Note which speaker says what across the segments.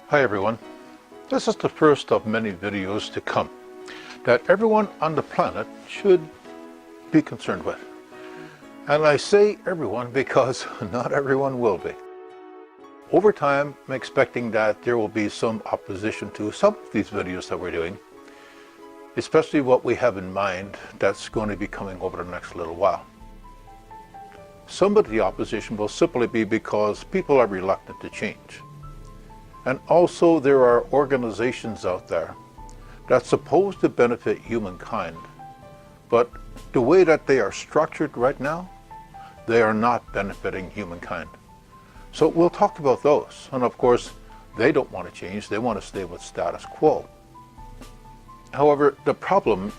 Speaker 1: Hi everyone. This is the first of many videos to come that everyone on the planet should be concerned with. And I say everyone because not everyone will be. Over time, I'm expecting that there will be some opposition to some of these videos that we're doing, especially what we have in mind that's going to be coming over the next little while. Some of the opposition will simply be because people are reluctant to change. And also there are organizations out there that's supposed to benefit humankind, but the way that they are structured right now, they are not benefiting humankind. So we'll talk about those. And of course, they don't want to change, they want to stay with status quo. However, the problem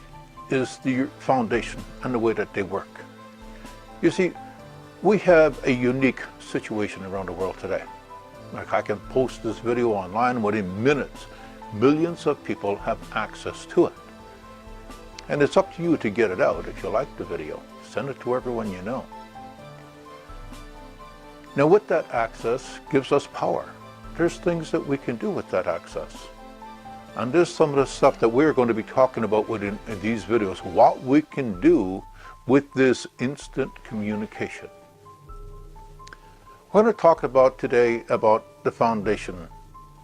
Speaker 1: is the foundation and the way that they work. You see, we have a unique situation around the world today. Like, I can post this video online within minutes. Millions of people have access to it. And it's up to you to get it out. If you like the video, send it to everyone you know. Now, with that access gives us power. There's things that we can do with that access. And there's some of the stuff that we're going to be talking about within these videos, what we can do with this instant communication. We're going to talk about today about the foundation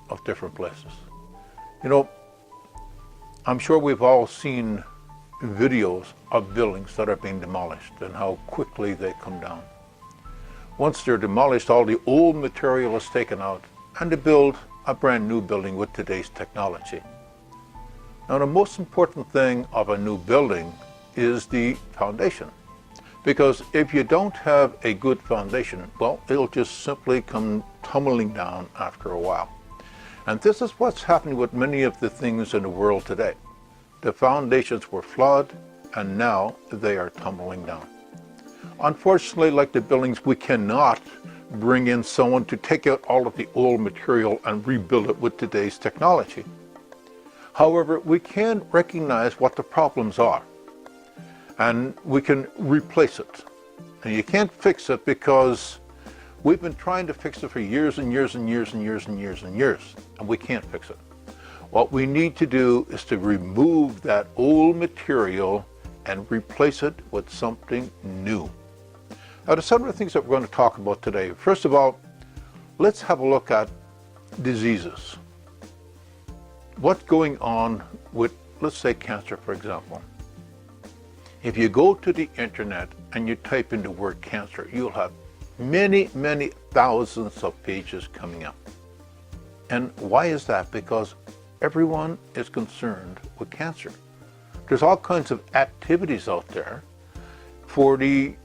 Speaker 1: of different places. You know, I'm sure we've all seen videos of buildings that are being demolished and how quickly they come down. Once they're demolished, all the old material is taken out and they build a brand new building with today's technology. Now, the most important thing of a new building is the foundation. Because if you don't have a good foundation, well, it'll just simply come tumbling down after a while. And this is what's happening with many of the things in the world today. The foundations were flawed, and now they are tumbling down. Unfortunately, like the buildings, we cannot bring in someone to take out all of the old material and rebuild it with today's technology. However, we can recognize what the problems are, and we can replace it. And you can't fix it because we've been trying to fix it for years and years and years and years and years and years, and we can't fix it. What we need to do is to remove that old material and replace it with something new. Now, some of the things that we're going to talk about today. First of all, let's have a look at diseases. What's going on with, let's say, cancer, for example. If you go to the internet and you type in the word cancer, you'll have many, many thousands of pages coming up. And why is that? Because everyone is concerned with cancer. There's all kinds of activities out there for the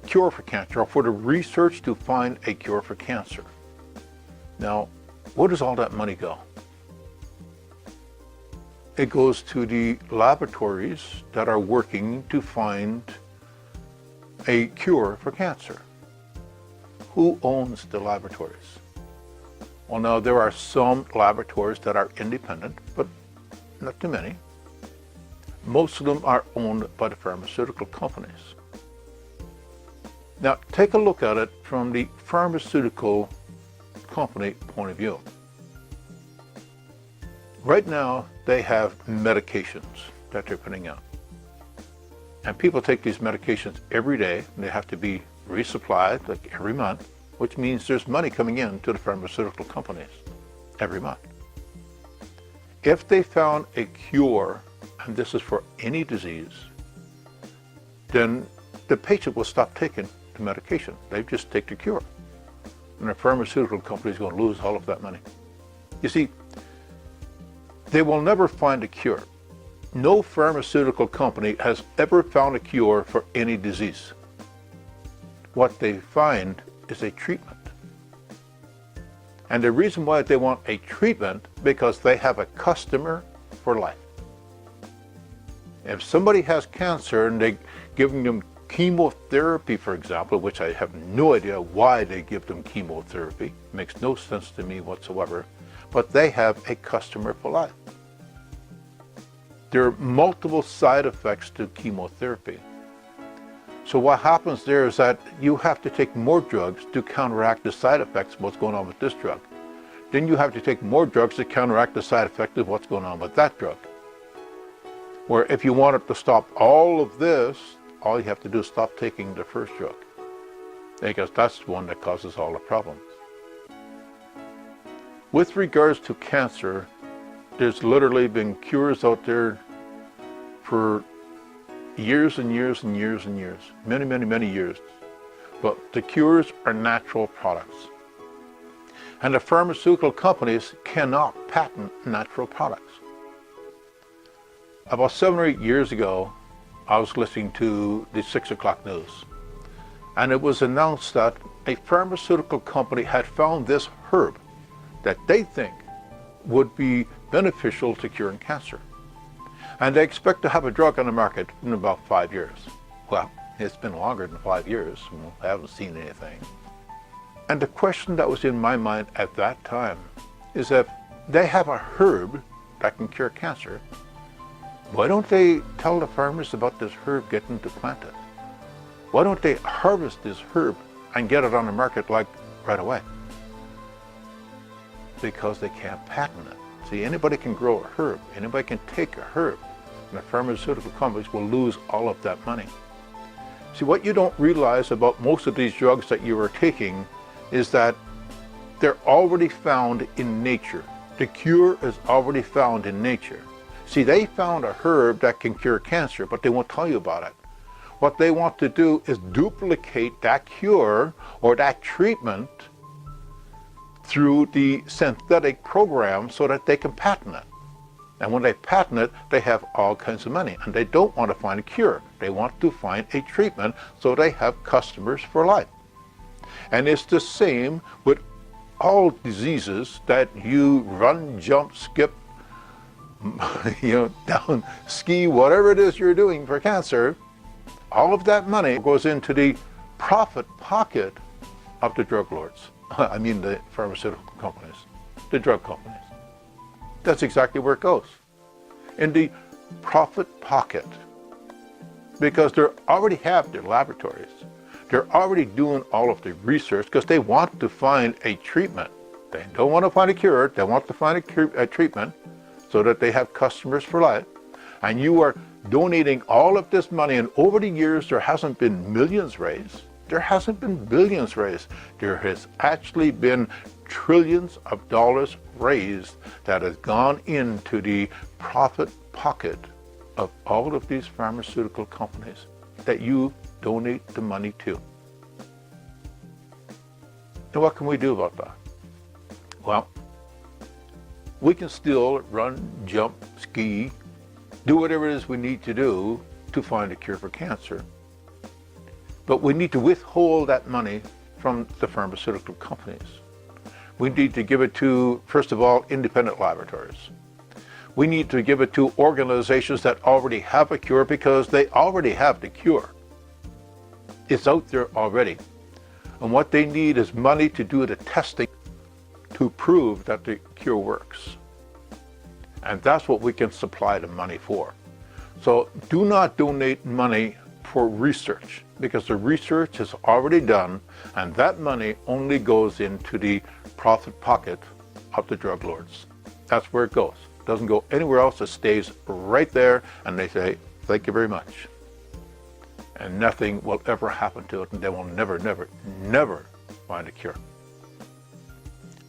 Speaker 1: cure for cancer, or for the research to find a cure for cancer. Now, where does all that money go? It goes to the laboratories that are working to find a cure for cancer. Who owns the laboratories? Well, now there are some laboratories that are independent, but not too many. Most of them are owned by the pharmaceutical companies. Now, take a look at it from the pharmaceutical company point of view. Right now, they have medications that they're putting out. And people take these medications every day, and they have to be resupplied like every month, which means there's money coming in to the pharmaceutical companies every month. If they found a cure, and this is for any disease, then the patient will stop taking the medication. They just take the cure. And the pharmaceutical company is going to lose all of that money. You see, they will never find a cure. No pharmaceutical company has ever found a cure for any disease. What they find is a treatment. And the reason why they want a treatment, because they have a customer for life. If somebody has cancer and they're giving them chemotherapy, for example, which I have no idea why they give them chemotherapy, makes no sense to me whatsoever, but they have a customer for life. There are multiple side effects to chemotherapy. So what happens there is that you have to take more drugs to counteract the side effects of what's going on with this drug. then you have to take more drugs to counteract the side effect of what's going on with that drug. Where if you wanted to stop all of this, all you have to do is stop taking the first drug, because that's the one that causes all the problems. With regards to cancer, there's literally been cures out there for years and years and years and years, many, many, many years. But the cures are natural products. And the pharmaceutical companies cannot patent natural products. About 7 or 8 years ago, I was listening to the 6 o'clock news, and it was announced that a pharmaceutical company had found this herb that they think would be beneficial to curing cancer. And they expect to have a drug on the market in about 5 years. Well, it's been longer than 5 years. I haven't seen anything. And the question that was in my mind at that time is, if they have a herb that can cure cancer, why don't they tell the farmers about this herb, get them to plant it? Why don't they harvest this herb and get it on the market like right away? Because they can't patent it. See, anybody can grow a herb, anybody can take a herb, and the pharmaceutical companies will lose all of that money. See, what you don't realize about most of these drugs that you are taking is that they're already found in nature. The cure is already found in nature. See, they found a herb that can cure cancer, but they won't tell you about it. What they want to do is duplicate that cure or that treatment through the synthetic program so that they can patent it. And when they patent it, they have all kinds of money. And they don't want to find a cure. They want to find a treatment so they have customers for life. And it's the same with all diseases that you run, jump, skip, down, ski, whatever it is you're doing for cancer. All of that money goes into the profit pocket of the drug lords. I mean the pharmaceutical companies, the drug companies. That's exactly where it goes, in the profit pocket, because they already have their laboratories. They're already doing all of the research because they want to find a treatment. They don't want to find a cure, they want to find a treatment so that they have customers for life. And you are donating all of this money, and over the years there hasn't been millions raised. There hasn't been billions raised. There has actually been trillions of dollars raised that has gone into the profit pocket of all of these pharmaceutical companies that you donate the money to. And what can we do about that? Well, we can still run, jump, ski, do whatever it is we need to do to find a cure for cancer. But we need to withhold that money from the pharmaceutical companies. We need to give it to, first of all, independent laboratories. We need to give it to organizations that already have a cure, because they already have the cure. It's out there already. And what they need is money to do the testing to prove that the cure works. And that's what we can supply the money for. So do not donate money for research, because the research is already done, and that money only goes into the profit pocket of the drug lords. That's where it goes. It doesn't go anywhere else. It stays right there, and they say, thank you very much. And nothing will ever happen to it, and they will never, never, never find a cure.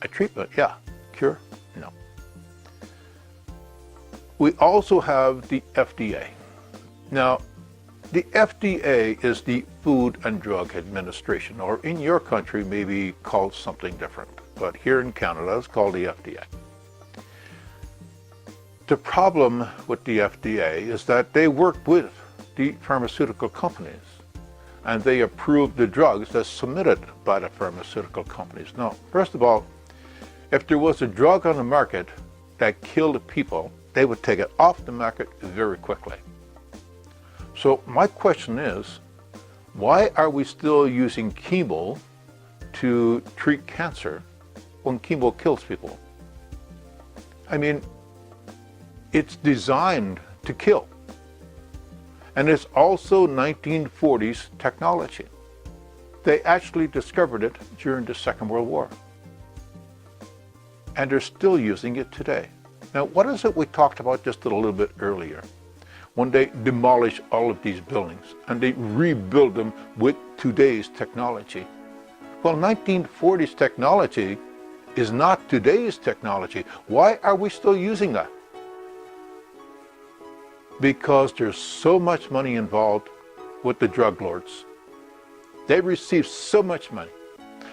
Speaker 1: A treatment, yeah. Cure, no. We also have the FDA. Now, the FDA is the Food and Drug Administration, or in your country maybe called something different, but here in Canada it's called the FDA. The problem with the FDA is that they work with the pharmaceutical companies, and they approve the drugs that's submitted by the pharmaceutical companies. Now, first of all, if there was a drug on the market that killed people, they would take it off the market very quickly. So my question is, why are we still using chemo to treat cancer when chemo kills people? I mean, it's designed to kill. And it's also 1940s technology. They actually discovered it during the Second World War. and they're still using it today. Now, what is it we talked about just a little bit earlier? When they demolish all of these buildings and they rebuild them with today's technology. Well, 1940s technology is not today's technology. Why are we still using that? Because there's so much money involved with the drug lords. They receive so much money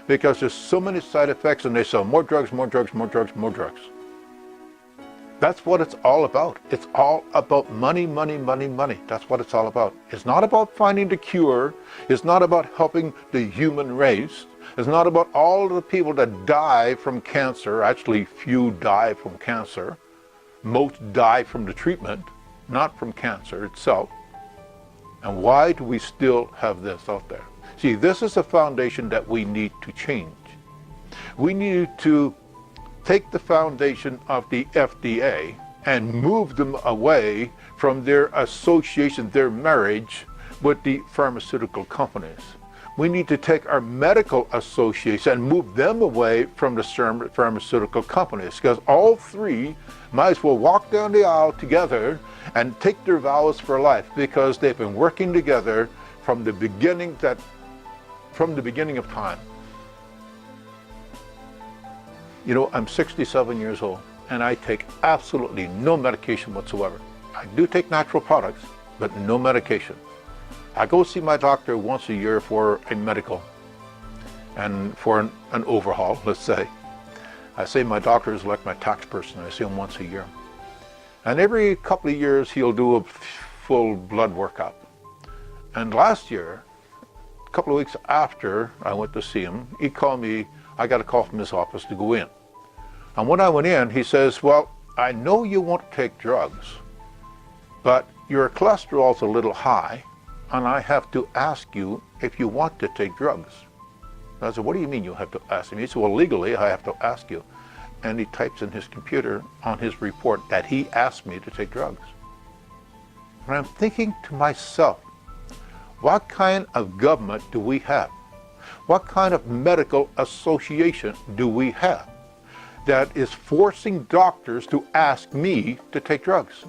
Speaker 1: because there's so many side effects, and they sell more drugs, more drugs, more drugs, more drugs. That's what it's all about. It's all about money, money, money, money. That's what it's all about. It's not about finding the cure. It's not about helping the human race. It's not about all of the people that die from cancer. Actually, few die from cancer. Most die from the treatment, not from cancer itself. And why do we still have this out there? See, this is a foundation that we need to change. We need to take the foundation of the FDA and move them away from their association, their marriage with the pharmaceutical companies. We need to take our medical association and move them away from the pharmaceutical companies, because all three might as well walk down the aisle together and take their vows for life, because they've been working together from the beginning of time. You know, I'm 67 years old, and I take absolutely no medication whatsoever. I do take natural products, but no medication. I go see my doctor once a year for a medical and for an overhaul, let's say. I say my doctor is like my tax person. I see him once a year. And every couple of years, he'll do a full blood workup. And last year, a couple of weeks after I went to see him, he called me. I got a call from his office to go in. And when I went in, he says, well, I know you won't take drugs, but your cholesterol's a little high, and I have to ask you if you want to take drugs. I said, what do you mean you have to ask me? He said, well, legally, I have to ask you. And he types in his computer on his report that he asked me to take drugs. And I'm thinking to myself, what kind of government do we have? What kind of medical association do we have that is forcing doctors to ask me to take drugs?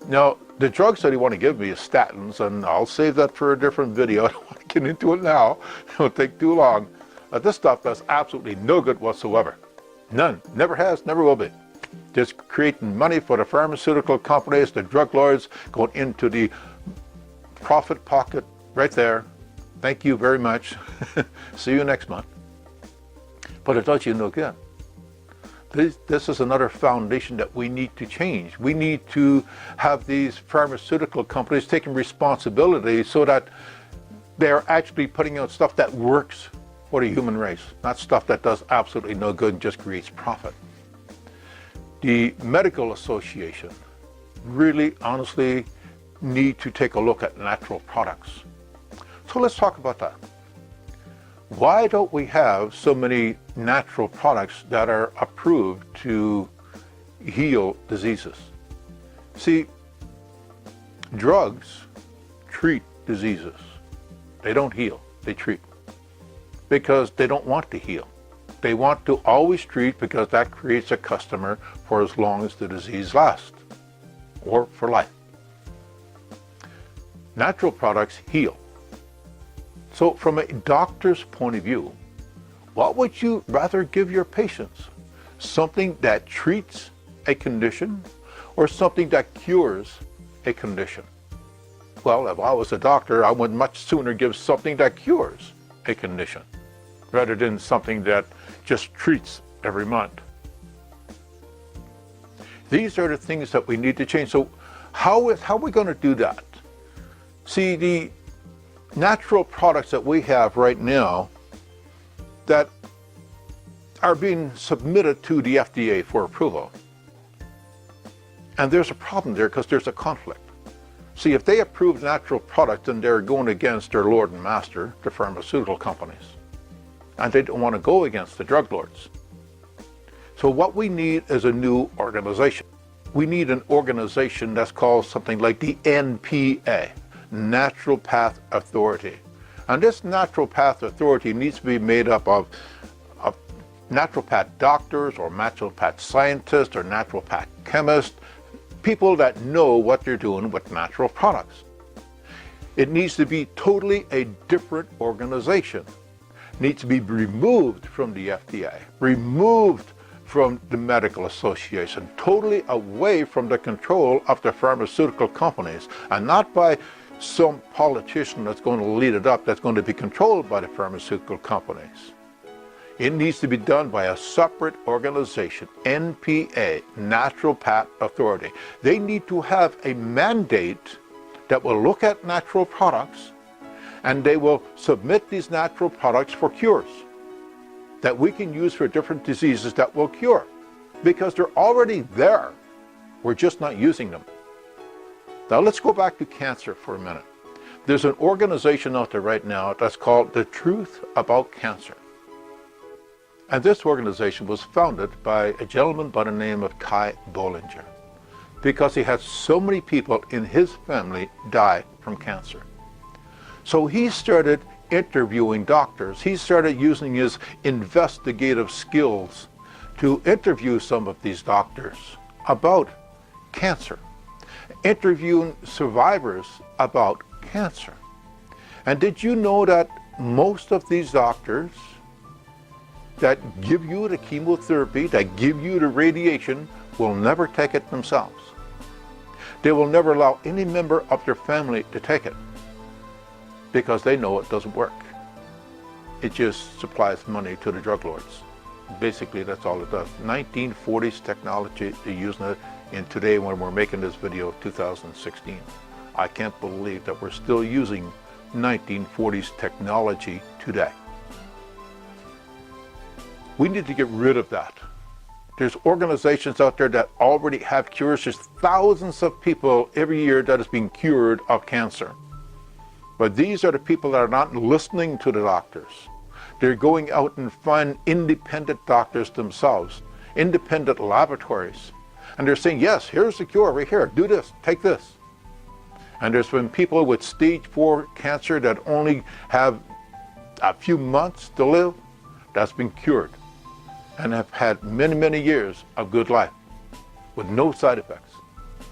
Speaker 1: Now, the drugs that he want to give me is statins, and I'll save that for a different video. I don't want to get into it now. It'll take too long. This stuff does absolutely no good whatsoever. None. Never has, never will be. Just creating money for the pharmaceutical companies, the drug lords, going into the profit pocket right there. Thank you very much. See you next month. But it does you no good. This is another foundation that we need to change. We need to have these pharmaceutical companies taking responsibility so that they're actually putting out stuff that works for the human race, not stuff that does absolutely no good and just creates profit. The medical association really, honestly, need to take a look at natural products. So let's talk about that. Why don't we have so many natural products that are approved to heal diseases? See, drugs treat diseases. They don't heal, they treat. Because they don't want to heal. They want to always treat, because that creates a customer for as long as the disease lasts, or for life. Natural products heal. So from a doctor's point of view, what would you rather give your patients? Something that treats a condition, or something that cures a condition? Well, if I was a doctor, I would much sooner give something that cures a condition, rather than something that just treats every month. These are the things that we need to change. So how are we going to do that? See, the natural products that we have right now that are being submitted to the FDA for approval. And there's a problem there, because there's a conflict. See, if they approve natural products, then they're going against their Lord and Master, the pharmaceutical companies. And they don't want to go against the drug lords. So what we need is a new organization. We need an organization that's called something like the NPA, Natural Path Authority. And this Natural Path Authority needs to be made up of naturopath doctors or naturopath scientists or naturopath chemists, people that know what they're doing with natural products. It needs to be totally a different organization. It needs to be removed from the FDA, removed from the medical association, totally away from the control of the pharmaceutical companies, and not by some politician that's going to lead it up, that's going to be controlled by the pharmaceutical companies. It needs to be done by a separate organization, NPA, Naturopath Authority. They need to have a mandate that will look at natural products, and they will submit these natural products for cures that we can use for different diseases that will cure, because they're already there. We're just not using them. Now let's go back to cancer for a minute. There's an organization out there right now that's called The Truth About Cancer. And this organization was founded by a gentleman by the name of Ty Bollinger, because he had so many people in his family die from cancer. So he started interviewing doctors. He started using his investigative skills to interview some of these doctors about cancer, interviewing survivors about cancer. And did you know that most of these doctors that give you the chemotherapy, that give you the radiation, will never take it themselves? They will never allow any member of their family to take it, because they know it doesn't work. It just supplies money to the drug lords. Basically, that's all it does. 1940s technology, they're using it in today when we're making this video, 2016. I can't believe that we're still using 1940s technology today. We need to get rid of that. There's organizations out there that already have cures. There's thousands of people every year that is being cured of cancer. But these are the people that are not listening to the doctors. They're going out and find independent doctors themselves, independent laboratories. And they're saying, yes, here's the cure right here. Do this, take this. And there's been people with stage 4 cancer that only have a few months to live, that's been cured and have had many, many years of good life with no side effects,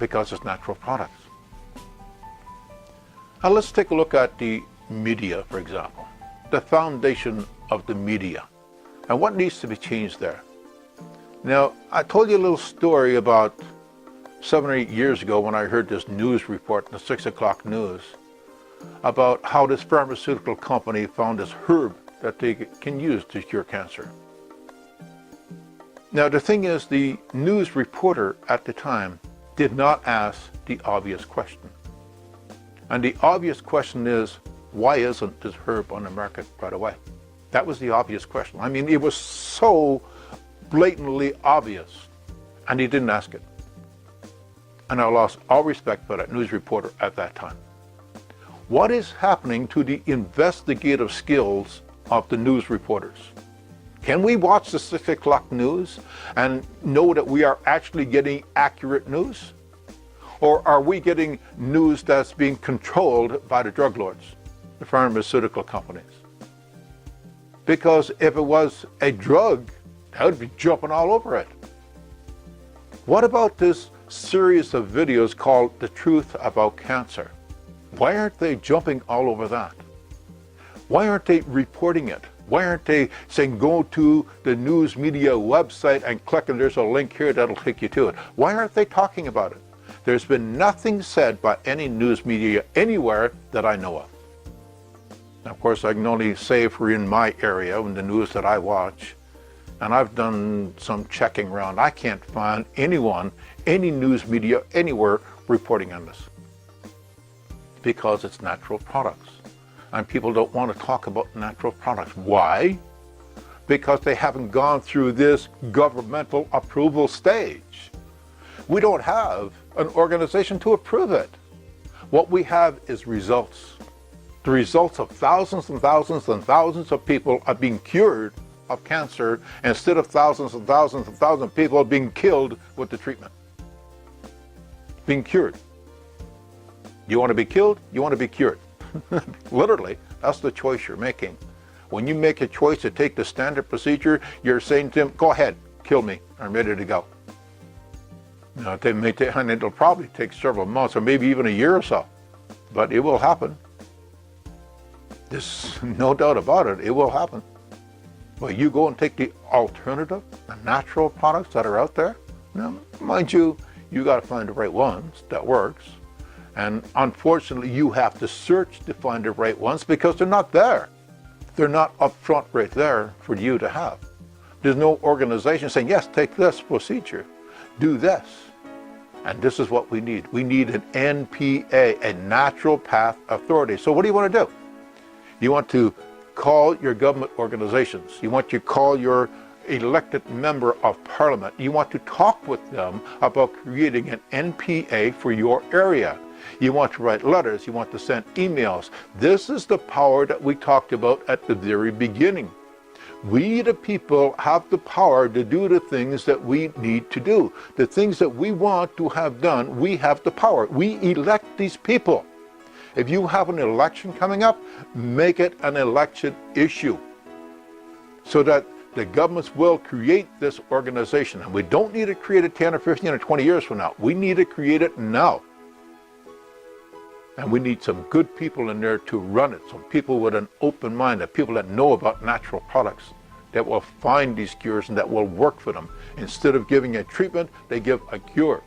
Speaker 1: because it's natural products. Now let's take a look at the media, for example, the foundation of the media, and what needs to be changed there. Now, I told you a little story about 7 or 8 years ago when I heard this news report in the 6 o'clock news about how this pharmaceutical company found this herb that they can use to cure cancer. Now, the thing is, the news reporter at the time did not ask the obvious question. And the obvious question is, why isn't this herb on the market right away? That was the obvious question. I mean, it was so blatantly obvious, and he didn't ask it. And I lost all respect for that news reporter at that time. What is happening to the investigative skills of the news reporters? Can we watch the 6 o'clock news and know that we are actually getting accurate news? Or are we getting news that's being controlled by the drug lords, the pharmaceutical companies? Because if it was a drug, that would be jumping all over it. What about this series of videos called The Truth About Cancer? Why aren't they jumping all over that? Why aren't they reporting it? Why aren't they saying, go to the news media website and click, and there's a link here that'll take you to it? Why aren't they talking about it? There's been nothing said by any news media anywhere that I know of. Now, of course, I can only say if we're in my area, in the news that I watch, and I've done some checking around. I can't find anyone, any news media, anywhere reporting on this, because it's natural products. And people don't want to talk about natural products. Why? Because they haven't gone through this governmental approval stage. We don't have an organization to approve it. What we have is results. The results of thousands and thousands and thousands of people are being cured of cancer, instead of thousands and thousands and thousands of people being killed with the treatment. Being cured. You want to be killed? You want to be cured. Literally, that's the choice you're making. When you make a choice to take the standard procedure, you're saying to them, go ahead, kill me, I'm ready to go. Now, and it'll probably take several months or maybe even a year or so, but it will happen. There's no doubt about it, it will happen. But you go and take the alternative, the natural products that are out there. Now, mind you, you got to find the right ones that works. And unfortunately, you have to search to find the right ones because they're not there. They're not up front right there for you to have. There's no organization saying, yes, take this procedure, do this. And this is what we need. We need an NPA, a natural path authority. So what do you want to do? You want to call your government organizations. You want to call your elected member of parliament. You want to talk with them about creating an NPA for your area. You want to write letters. You want to send emails. This is the power that we talked about at the very beginning. We, the people, have the power to do the things that we need to do. The things that we want to have done, we have the power. We elect these people. If you have an election coming up, make it an election issue so that the governments will create this organization. And we don't need to create it 10 or 15 or 20 years from now. We need to create it now. And we need some good people in there to run it, some people with an open mind, people that know about natural products, that will find these cures and that will work for them. Instead of giving a treatment, they give a cure.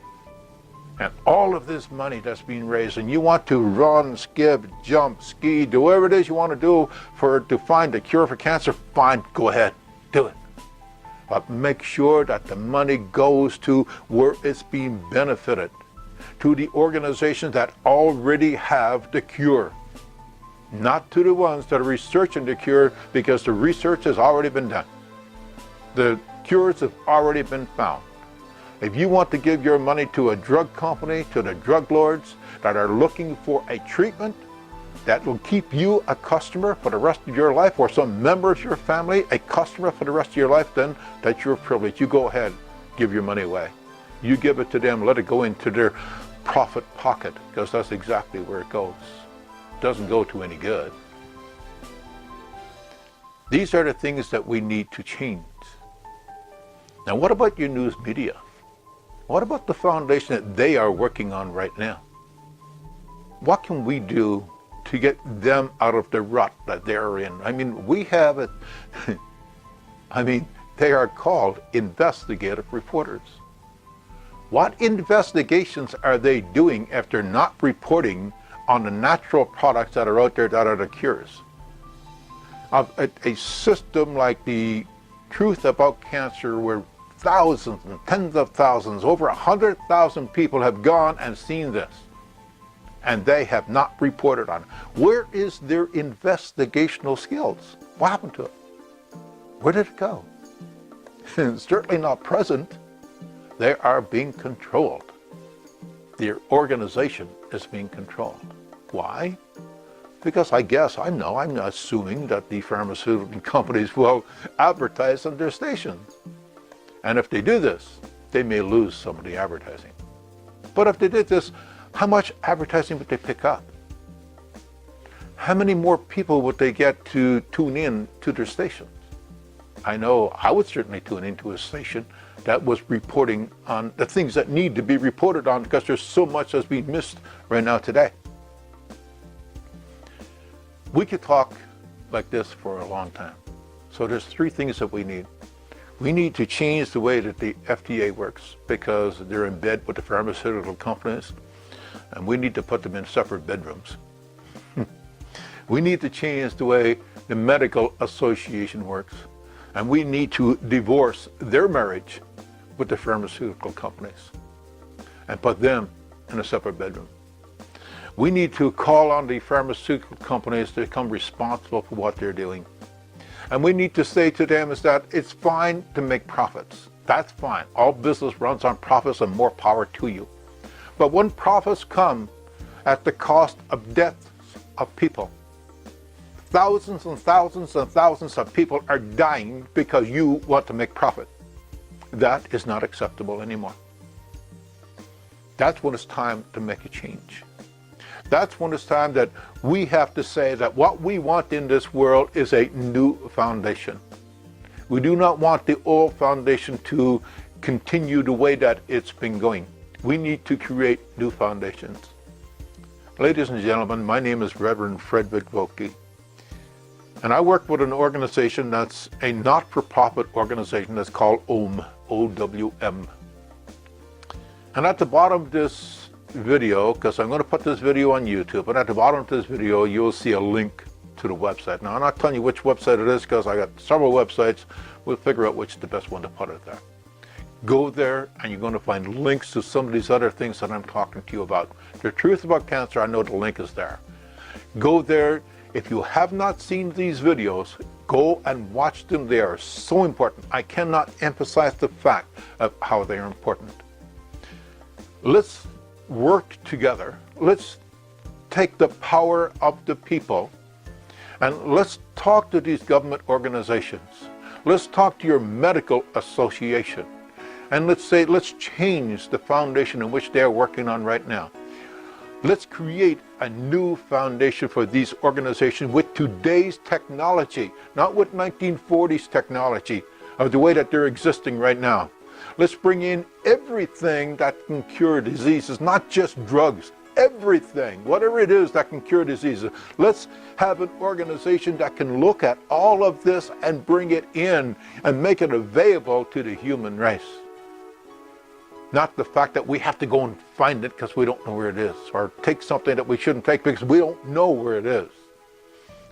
Speaker 1: And all of this money that's being raised, and you want to run, skip, jump, ski, do whatever it is you want to do to find a cure for cancer, fine, go ahead, do it. But make sure that the money goes to where it's being benefited, to the organizations that already have the cure, not to the ones that are researching the cure, because the research has already been done. The cures have already been found. If you want to give your money to a drug company, to the drug lords that are looking for a treatment that will keep you a customer for the rest of your life, or some member of your family a customer for the rest of your life, then that's your privilege. You go ahead, give your money away. You give it to them, let it go into their profit pocket, because that's exactly where it goes. It doesn't go to any good. These are the things that we need to change. Now, what about your news media? What about the foundation that they are working on right now? What can we do to get them out of the rut that they're in? I mean, we have it. They are called investigative reporters. What investigations are they doing if they're not reporting on the natural products that are out there that are the cures? A system like the Truth About Cancer, where thousands and tens of thousands, over 100,000 people have gone and seen this, and they have not reported on it. Where is their investigational skills? What happened to it? Where did it go? Certainly not present. They are being controlled. Their organization is being controlled. Why? Because I'm assuming that the pharmaceutical companies will advertise on their stations. And if they do this, they may lose some of the advertising. But if they did this, how much advertising would they pick up? How many more people would they get to tune in to their stations? I know I would certainly tune into a station that was reporting on the things that need to be reported on, because there's so much that's being missed right now today. We could talk like this for a long time. So there's three things that we need. We need to change the way that the FDA works, because they're in bed with the pharmaceutical companies, and we need to put them in separate bedrooms. We need to change the way the medical association works, and we need to divorce their marriage with the pharmaceutical companies and put them in a separate bedroom. We need to call on the pharmaceutical companies to become responsible for what they're doing. And we need to say to them is that it's fine to make profits. That's fine. All business runs on profits, and more power to you. But when profits come at the cost of deaths of people, thousands and thousands and thousands of people are dying because you want to make profit, that is not acceptable anymore. That's when it's time to make a change. That's when it's time that we have to say that what we want in this world is a new foundation. We do not want the old foundation to continue the way that it's been going. We need to create new foundations. Ladies and gentlemen, my name is Reverend Frederick Vokey, and I work with an organization that's a not-for-profit organization that's called OWM, O-W-M. And at the bottom of this video, because I'm going to put this video on YouTube, and at the bottom of this video you'll see a link to the website. Now I'm not telling you which website it is because I got several websites. We'll figure out which is the best one to put it there. Go there and you're going to find links to some of these other things that I'm talking to you about. The truth about cancer, I know the link is there. Go there. If you have not seen these videos, go and watch them. They are so important. I cannot emphasize the fact of how they are important. Let's work together. Let's take the power of the people and let's talk to these government organizations. Let's talk to your medical association. And let's say, let's change the foundation in which they're working on right now. Let's create a new foundation for these organizations with today's technology, not with 1940s technology of the way that they're existing right now. Let's bring in everything that can cure diseases, not just drugs, everything, whatever it is that can cure diseases. Let's have an organization that can look at all of this and bring it in and make it available to the human race. Not the fact that we have to go and find it because we don't know where it is, or take something that we shouldn't take because we don't know where it is.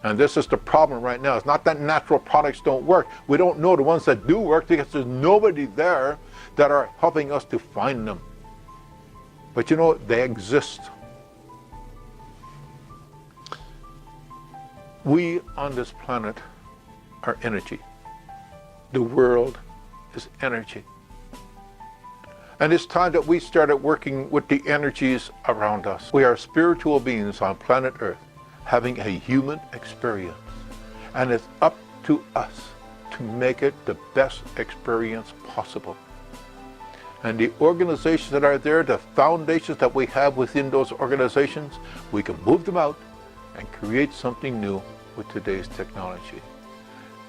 Speaker 1: And this is the problem right now. It's not that natural products don't work. We don't know the ones that do work because there's nobody there that are helping us to find them. But you know, they exist. We on this planet are energy. The world is energy. And it's time that we started working with the energies around us. We are spiritual beings on planet Earth having a human experience. And it's up to us to make it the best experience possible. And the organizations that are there, the foundations that we have within those organizations, we can move them out and create something new with today's technology.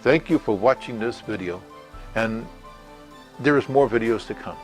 Speaker 1: Thank you for watching this video. And there is more videos to come.